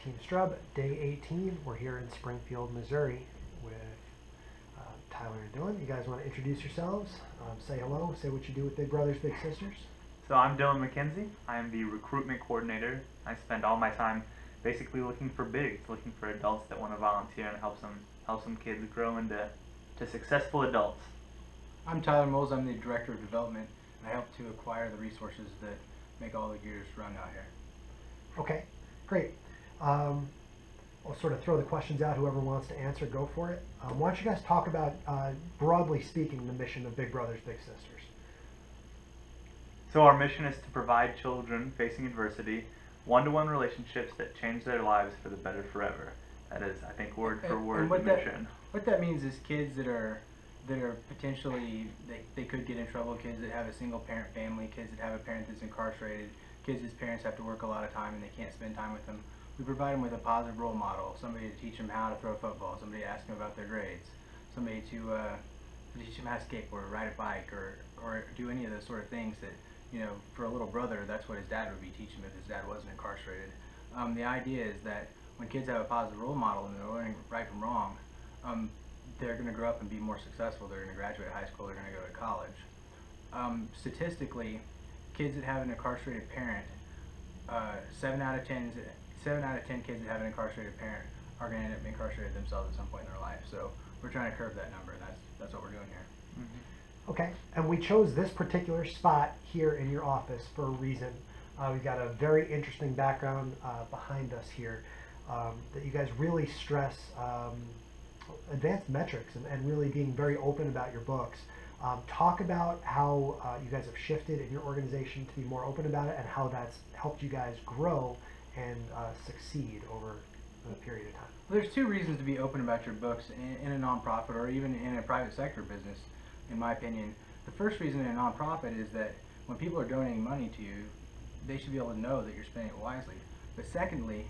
TeamStrub, day 18. We're here in Springfield, Missouri with Tyler and Dylan. You guys want to introduce yourselves? Say hello, say what you do with Big Brothers Big Sisters. So I'm Dylan McKinsey. I am the recruitment coordinator. I spend all my time basically looking for bigs, looking for adults that want to volunteer and help some kids grow into successful adults. I'm Tyler Moles. I'm the Director of Development, and I help to acquire the resources that make all the gears run out here. Okay, great. I'll sort of throw the questions out. Whoever wants to answer, go for it. Why don't you guys talk about, broadly speaking, the mission of Big Brothers Big Sisters? So our mission is to provide children facing adversity one-to-one relationships that change their lives for the better forever. That is, I think, word for word the mission. What that means is kids that are potentially, they could get in trouble, kids that have a single parent family, kids that have a parent that's incarcerated, kids whose parents have to work a lot of time and they can't spend time with them. We provide them with a positive role model, somebody to teach them how to throw a football, somebody to ask them about their grades, somebody to teach them how to skateboard, ride a bike, or do any of those sort of things that, you know, for a little brother, that's what his dad would be teaching him if his dad wasn't incarcerated. The idea is that when kids have a positive role model and they're learning right from wrong, they're going to grow up and be more successful. They're going to graduate high school, they're going to go to college. Statistically, kids that have an incarcerated parent, 7 out of 10 kids that have an incarcerated parent are going to end up incarcerated themselves at some point in their life. So we're trying to curb that number, and that's what we're doing here. Mm-hmm. Okay, and we chose this particular spot here in your office for a reason. We've got a very interesting background behind us here that you guys really stress advanced metrics and really being very open about your books. Talk about how you guys have shifted in your organization to be more open about it and how that's helped you guys grow and succeed over a period of time. Well, there's two reasons to be open about your books in a nonprofit or even in a private sector business, in my opinion. The first reason in a nonprofit is that when people are donating money to you, they should be able to know that you're spending it wisely. But secondly,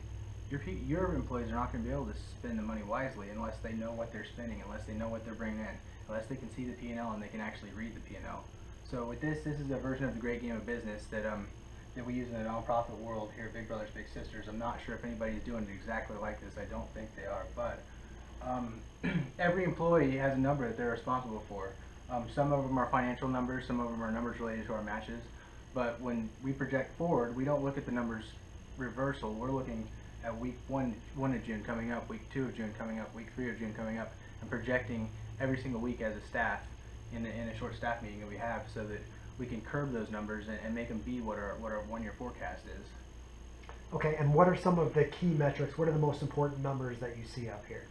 your employees are not going to be able to spend the money wisely unless they know what they're spending, unless they know what they're bringing in, unless they can see the P&L and they can actually read the P&L. So with this is a version of the great game of business that we use in the nonprofit world here at Big Brothers Big Sisters. I'm not sure if anybody's doing it exactly like this. I don't think they are, but every employee has a number that they're responsible for. Some of them are financial numbers, some of them are numbers related to our matches. But when we project forward, we don't look at the numbers reversal. We're looking at week 1 of June coming up, week 2 of June coming up, week 3 of June coming up, and projecting every single week as a staff in a short staff meeting that we have, so that we can curb those numbers and make them be what our 1-year forecast is. Okay, and what are some of the key metrics? What are the most important numbers that you see up here?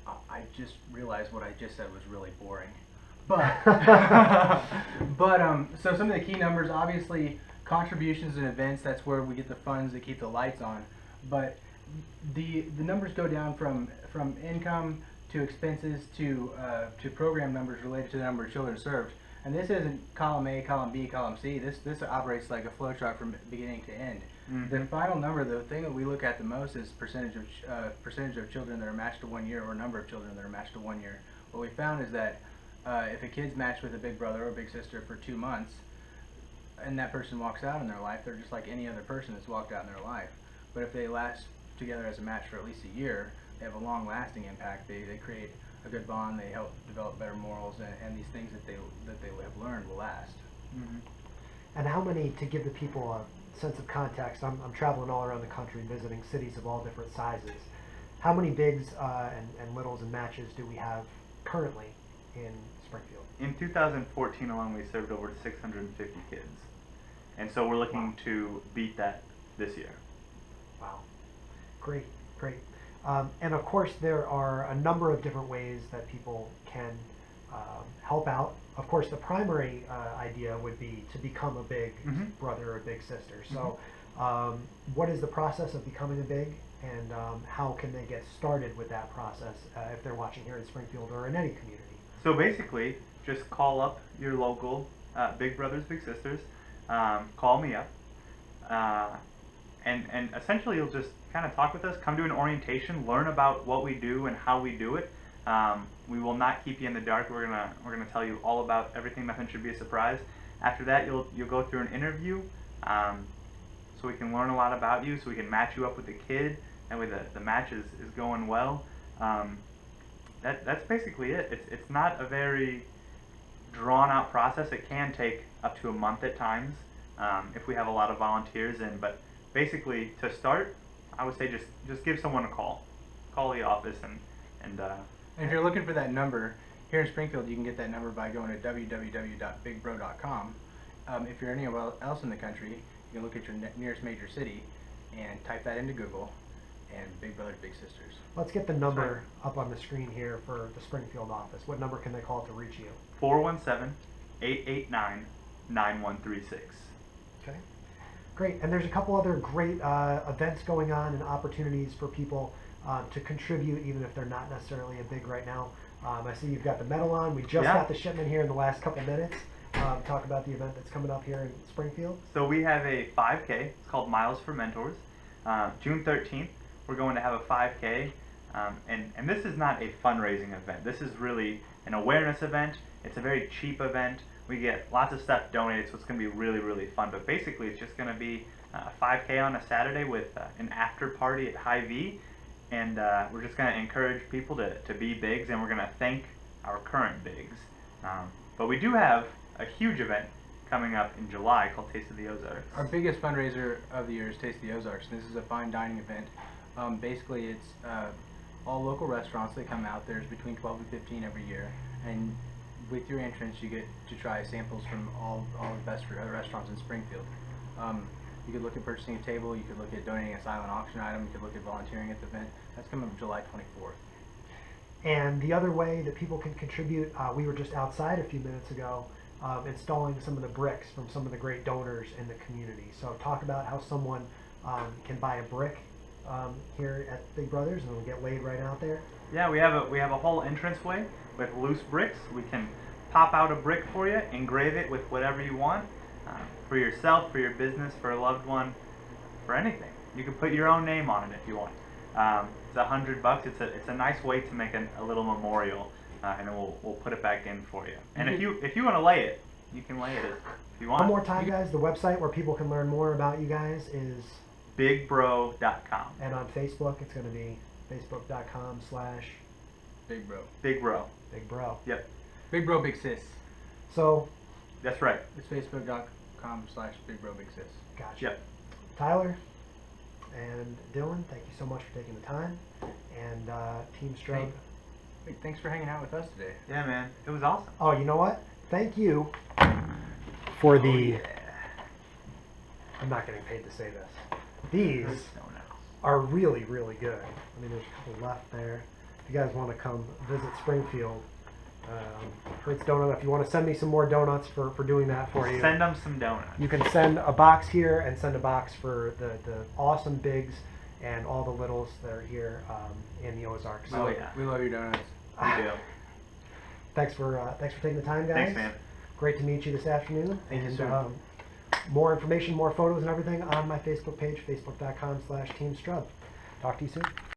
I just realized what I just said was really boring. But so some of the key numbers, obviously contributions and events, that's where we get the funds that keep the lights on. But the numbers go down from income to expenses to program numbers related to the number of children served. And this isn't column A, column B, column C. This operates like a flow chart from beginning to end. Mm-hmm. The final number, the thing that we look at the most, is percentage of children that are matched to 1 year, or number of children that are matched to 1 year. What we found is that if a kid's matched with a big brother or a big sister for 2 months, and that person walks out in their life, they're just like any other person that's walked out in their life. But if they last together as a match for at least a year, they have a long-lasting impact. They create a good bond. They help develop better morals, and these things that they have learned will last. Mm-hmm. And how many, to give the people a sense of context, I'm traveling all around the country visiting cities of all different sizes. How many bigs and littles and matches do we have currently in Springfield? In 2014 alone, we served over 650 kids. And so we're looking to beat that this year. Wow. Great, great. And of course, there are a number of different ways that people can help out. Of course, the primary idea would be to become a big brother or a big sister. So what is the process of becoming a big, and how can they get started with that process if they're watching here in Springfield or in any community? So basically, just call up your local Big Brothers Big Sisters, call me up, and essentially you'll just kind of talk with us, come to an orientation, learn about what we do and how we do it. We will not keep you in the dark. We're gonna tell you all about everything. Nothing should be a surprise. After that, you'll go through an interview, so we can learn a lot about you, so we can match you up with a kid That way the match is going well. That's basically it. It's not a very drawn out process. It can take up to a month at times if we have a lot of volunteers in. But basically, to start, I would say just give someone a call. Call the office and And if you're looking for that number, here in Springfield, you can get that number by going to www.bigbro.com. If you're anywhere else in the country, you can look at your nearest major city and type that into Google, and Big Brothers Big Sisters. Let's get the number up on the screen here for the Springfield office. What number can they call to reach you? 417-889-9136. Okay, great. And there's a couple other great events going on and opportunities for people to contribute, even if they're not necessarily a big right now. I see you've got the medal on. We just got the shipment here in the last couple minutes. Talk about the event that's coming up here in Springfield. So we have a 5K. It's called Miles for Mentors. June 13th, we're going to have a 5K. And this is not a fundraising event. This is really an awareness event. It's a very cheap event. We get lots of stuff donated, so it's going to be really, really fun. But basically, it's just going to be a 5K on a Saturday with an after party at Hy-Vee. And we're just going to encourage people to be bigs, and we're going to thank our current bigs. But we do have a huge event coming up in July called Taste of the Ozarks. Our biggest fundraiser of the year is Taste of the Ozarks. This is a fine dining event. Basically, it's all local restaurants that come out. There's between 12 and 15 every year. And with your entrance, you get to try samples from all the best restaurants in Springfield. You could look at purchasing a table, you could look at donating a silent auction item, you could look at volunteering at the event. That's coming up July 24th. And the other way that people can contribute, we were just outside a few minutes ago installing some of the bricks from some of the great donors in the community. So talk about how someone can buy a brick here at Big Brothers and it'll get laid right out there. Yeah, we have a whole entranceway with loose bricks. We can pop out a brick for you, engrave it with whatever you want. For yourself, for your business, for a loved one, for anything. You can put your own name on it if you want. It's $100. It's a nice way to make a little memorial, and then we'll put it back in for you. And if you want to lay it, you can lay it if you want. One more time, guys. The website where people can learn more about you guys is bigbro.com. And on Facebook, it's going to be facebook.com/BigBro. Big Bro. Big Bro. Yep. Big Bro Big Sis. So. That's right. It's facebook.com/BigBro Big Sis. Gotcha. Yep. Tyler and Dylan, thank you so much for taking the time. And TeamStrub. Hey, thanks for hanging out with us today. Yeah, man. It was awesome. Oh, you know what? Thank you for the... I'm not getting paid to say this. These are really, really good. I mean, there's a couple left there. If you guys want to come visit Springfield, Hertz Donut, if you want to send me some more donuts for doing that for you. Send them some donuts. You can send a box here and send a box for the awesome bigs and all the littles that are here in the Ozarks. Oh yeah, we love your donuts. We do. Thanks for taking the time, guys. Thanks, man. Great to meet you this afternoon. Thank you, and, sir. More information, more photos and everything on my Facebook page, facebook.com/TeamStrub. Talk to you soon.